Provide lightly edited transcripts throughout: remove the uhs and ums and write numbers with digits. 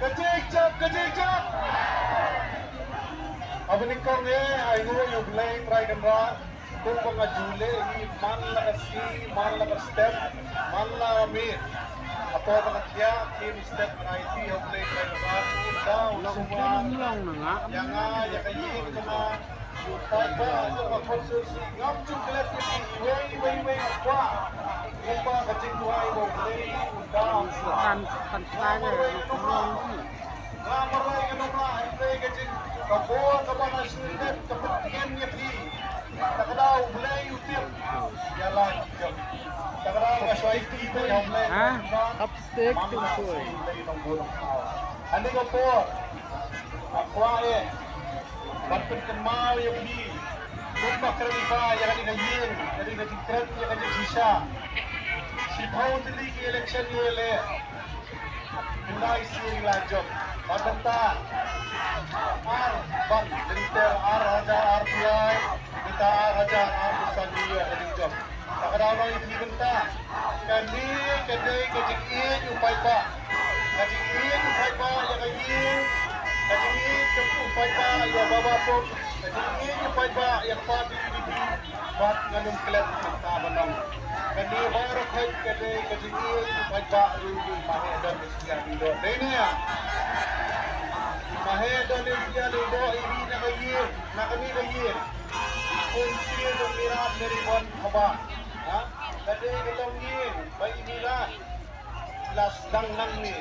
Kejik. Abang kau ni, ayo you play try kamera. Kung mga jule, man la step, man la mid. Apo mga kaya, team step variety, you play try kamera. Down, semua. Yang kayin kena. Papa, yung mga consulsi. Ngam chuklet ni, way, kwa. Ngumpa kajing buhay mo, play, down. Ngamaray ka naman, play kajing. Kabuha ka ba na sulit, kapatiyan niya pi. Takadaw, play utip. Yalan, jam. Takadaw, kasway tito, yung play. Upstick, tungkoy. Ano ko po? Akwae. Bakit ka mau yung pi. Kung makarami pa, yung kanina yin. Kanina tingkrat, yung kanina sisya. Si Pao tili ki election yung ele. Hindi siyang lajok. Pagkanta. Bang, Minister Raja RPI, kita Raja Artusan Niya Kadijok. Takadaw yung piniganta. Kani, kajingin yung paipa. Kajingin yung paipa, yung kayin. Kajingin yung paipa, yung babapok. Kajingin yung paipa, yung pati UDP. Bat ganun klet ng tabanong. Kani, bayarok kayo, kajingin yung paipa, yung mahedan ng siya nilo. Dahil niya. Mahedan ng siya nilo, hindi na kayin. Nakami kayin. Kunci ng mirat na ribon kaba. Kadi ilang yin, bay nila. Lasdang nang ni.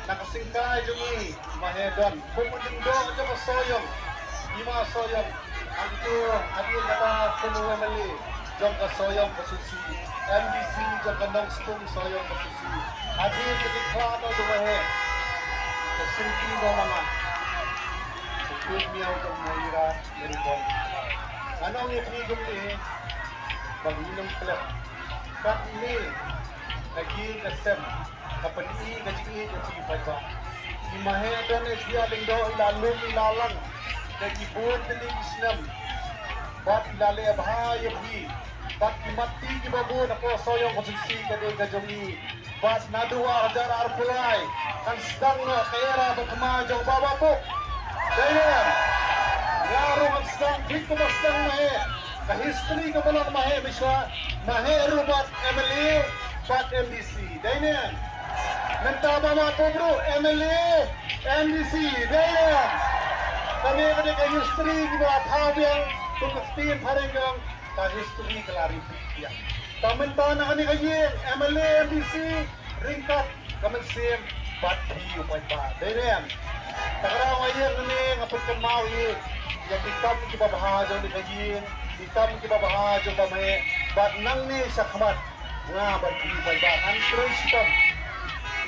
Nakasingkay yung ni. Mahedan. Pumulindo at yung kasoyong. Ima soyong. Ang ito, adil na ba kumuha mali. Yung kasoyong kasusi. MBC, yung kanong spong soyong kasusi. Adil katiklano dumahe. Kasinti mo naman. Sukul miyaw kang mahirap na ribon. Ano ang itinigong ni? Baginong klep. Kat ni, naging kasem. Kapani, kajing kajipay ba? Imahedan na siya lingdo, ilalong ilalang. Nagibun niling islam. Bat ilali abhayam hi. Bat imati kibabun ako soyong kasusi kadang kajongi. Bat nadua ajar arpulay. Kan sedang na kera berkemajang baba po. Dayan. Laro ang sedang, di ko masdang mahe. Ka-history ka pala ng mahe, miswa. Mahe rubat MLA, bat MDC. Dayan. Nantama mga po bro, MLA, MDC. Dayan. Kami ka-history, di ba? Habang tumaktiin pa rin ang ka-history, clarify. Taman-taman na kami kayo, MLA, MDC, ringkat, kamansim, bat hiyo pa pa. Dayan. Takaraw ngayon ni ngapag kamawi, yung itam kibabahadyo ni kayin, itam kibabahadyo kami, bat nang ni sa kamat, nga bat hiyo pa. Ang tristam,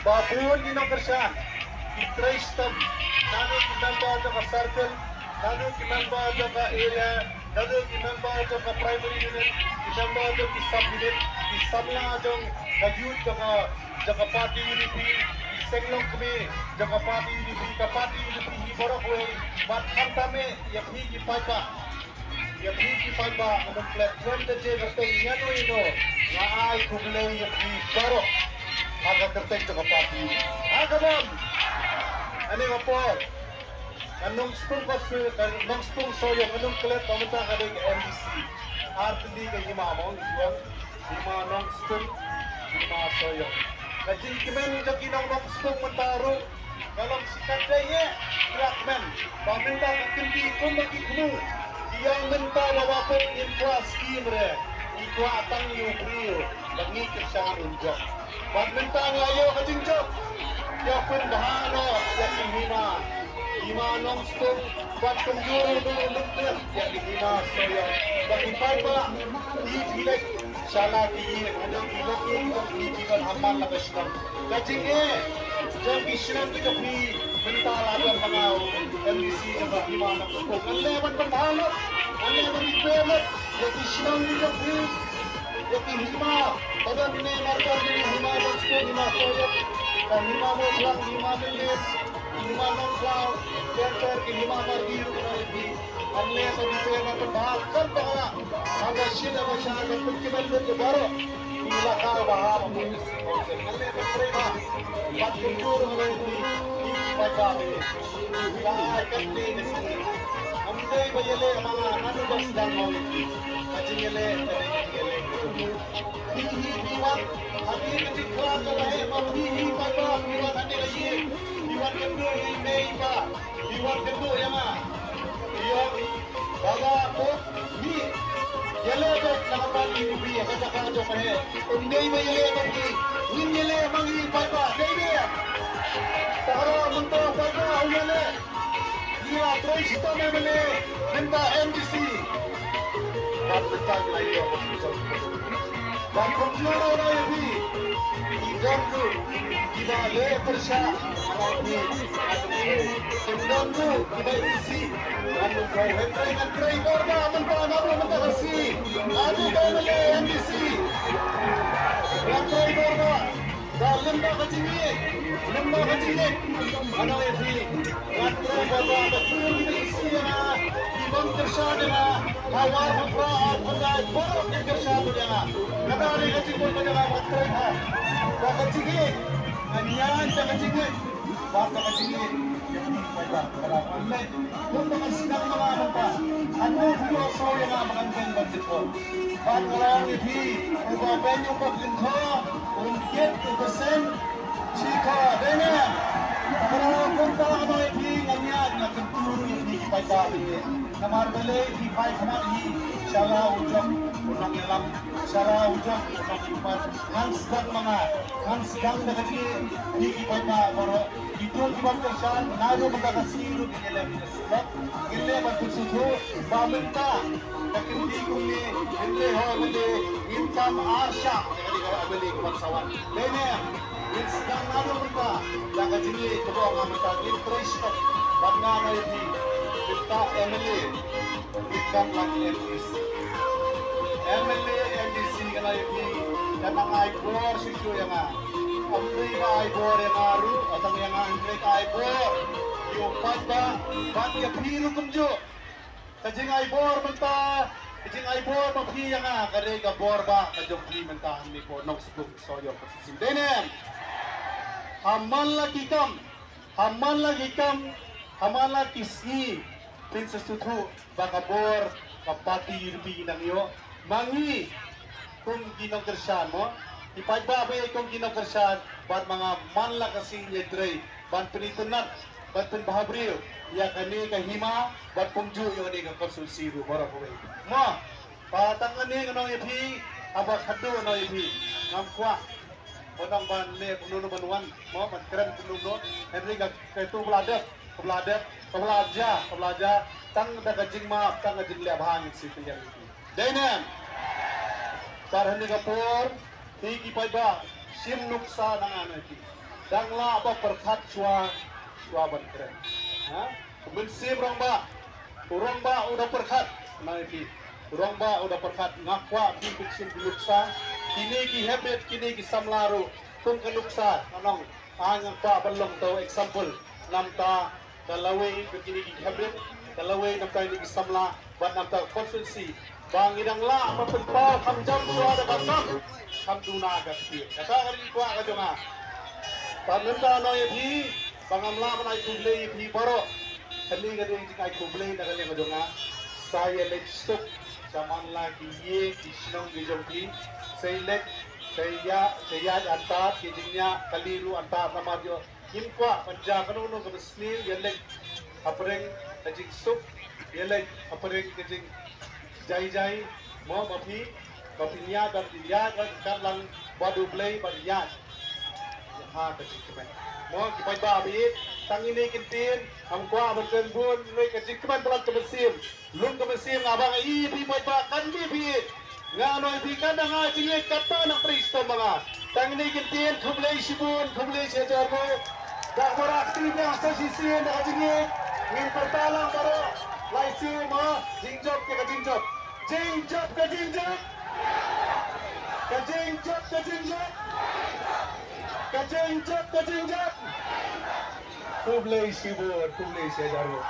babuon din ang karsyan, tristam, nano kinambado ka circle, nano kinambado ka area, nano kinambado ka primary unit, kinambado ka sub-unit, isamla dong kayud ka party unity, senglong kami, jaka party unity, kapati unity, hiborok way, bat kantame, yang higi paipa, anong flat, when the day na tayo, yano ino, nga ay kumulay yang higi barok, hanggang terteng jaka party unity. Kabam! Ano nga po? Anong spong soyong, anong flat, pamata ka rin MDC, RTD kay himamong, himanong spong, himang soyong. Kajing kimen yung kinawang spong mataro. Kalau sikat daya, krakmen. Paminta kakindi ko makikmu. Iyang minta wawapot infra scheme re. Ikwa atang yung priyo. Langikit siya ang unjok. Paminta ngayon kajing jok. Yapun bahano, yaking hima. Hima nong spong. Batong yuro do ulukir. Yaking hima soyo. Bakipay ba? Ibilek. Salah di ada ilok ilok di jiran amal labas nam. Kajing jam islam kita beri mental agar pengau MDC juga di mana pun. Anda berpengaruh, anda berpengaruh. Jadi islam kita beri, jadi hima. Pada ini marga jadi hima dan sepuluh hima soyok. Dan hima muslim, hima milis, hima non-Islam. Biar hima margi lagi. Anda berpengaruh berbahagian bahwa ada sila masyarakat berkibar baru bila kau baham mengusi konsep. Anda berterima, 40 orang ini kami. Kahit di kasi. Amday bayale mga nanubas lang mo iti. Kajingele, kajingele. Hihihiwan. Hati kajikran ka lahi. Manghihipan ba? Hiwan hati kayi. Hiwan kendo himay ba? Hiwan kendo yama. Hiwan. Baga ko. Hi. Yale ko nakapan inubi. Kajakajo kahe. Amday bayale mangi. Hinyele manghihipan ba? Dede. Takara munto baga huyale. Iya, terus kita memele minta MDC. Bertanya lagi apa dan komputer lagi. Idanku, kita lepersa alami. Idanku, kita isi. Lalu kau hentai korba mentah mentah kasih. Adu kau memele MDC. Hentai korba. Dah lembah kecingit. Ano iti? Ngatro baba betul isi na. Ibang kersane na. Hawar mapraan pandai borok yang kersane na. Natari kecingit ko na matray ha. Kacingit. Anyan sa kacingit. Basta kacingit. Baiklah, kalau online, untuk sedang mengamal pa. Ano filoso yang menganggeng budget ko. Kalau iti, ubah venue paglinto, ungkit 2%. Chika, dene. Kalau punta ka na iti ganyan na kenturo iti ipaibabi. Namarbale iti paikaman iti syara ujang unang yalam. Syara ujang unang ipat. Hansgang na kasi iti ipaiba. Pero ito ibang kasyan, nado magkakasilo ginilem na sulat. Ginilem at kusuto, paminta. Nakindi ko ni, hindi ho, hindi. Income asya. Hindi ka abali kumansawan. Dene. Sedang nado kita, jangan jeli kedua ngamita interest, bangga nabi kita MLA, kita lagi MDC, MLA MDC kana nabi, karena aibor situ yang amri aibor yang aru, atau yang anggrek aibor, yung pada, bagi biru kumjo, kajing aibor mentah. Kajing aibor mapi yang kare gabor ba kajong pri mentah ni ko nok sebut soyo posisim denem. Haman lagi kam, haman lagi si, princess tutu, bakabor, kapati yurbi nang yo, mangi, kung ginagkersan mo, ipagbabay kung ginagkersan, bat mga manla kasing yedrey, bat pinitunat, bat pinbahabril, ya kani kahima, bat pungju yung ni kakonsulsiru, bara ko mo, patangan ni ng ipi, abak hado ng ipi, ngamkwa, Podang ban le penuh banuan, mau keren penuh Henry itu pelajar, tang dah kajing maaf, tang kajing lebahan itu yang itu. Dengan para Henry kapur, tinggi payba, sim nuksa dengan itu. Dangla apa perkat cua ban keren. Bensim orang ba udah perkat, nah itu. Orang ba udah perkat ngakwa bimbing sim nuksa. Kini ki habit, kini ki samlaru, kung kanuksa, anong angang pa balong to example, namta kalaway kini ki habit, kalaway namta ini ki samla, bat namta konsulsi, bang idang la mapunta kamjam suara kamjam, kamduna agasti. Kata kali kuat kajo nga, pamenta no yepi, bangamla manai kuble yepi baro, kali kali jika kuble na kali kajo nga, saya lekstuk, zaman lagi ye kisnong gijongki. Saya antar kidinya kaliru antar nama dia impwa panja kanuno ke besnil yelek apreng kajing sup yelek apreng kajing jai mau mapinya dan dia kan lang badu play barian ha kajing kemen mau kipai babi tang ini kintin amkwa berken bun noi kajing kemen telat ke mesim abang i pipai ba kan bi nga ano ibikan na nga jingit kata ng Kristo mga tangini kintin kublay sibun kublay siya jarbo dakwarak tribya sa sisiyan na kajingit ngin pertalang baro laisi mga jingjop ka jingjop kublay sibun kublay siya jarbo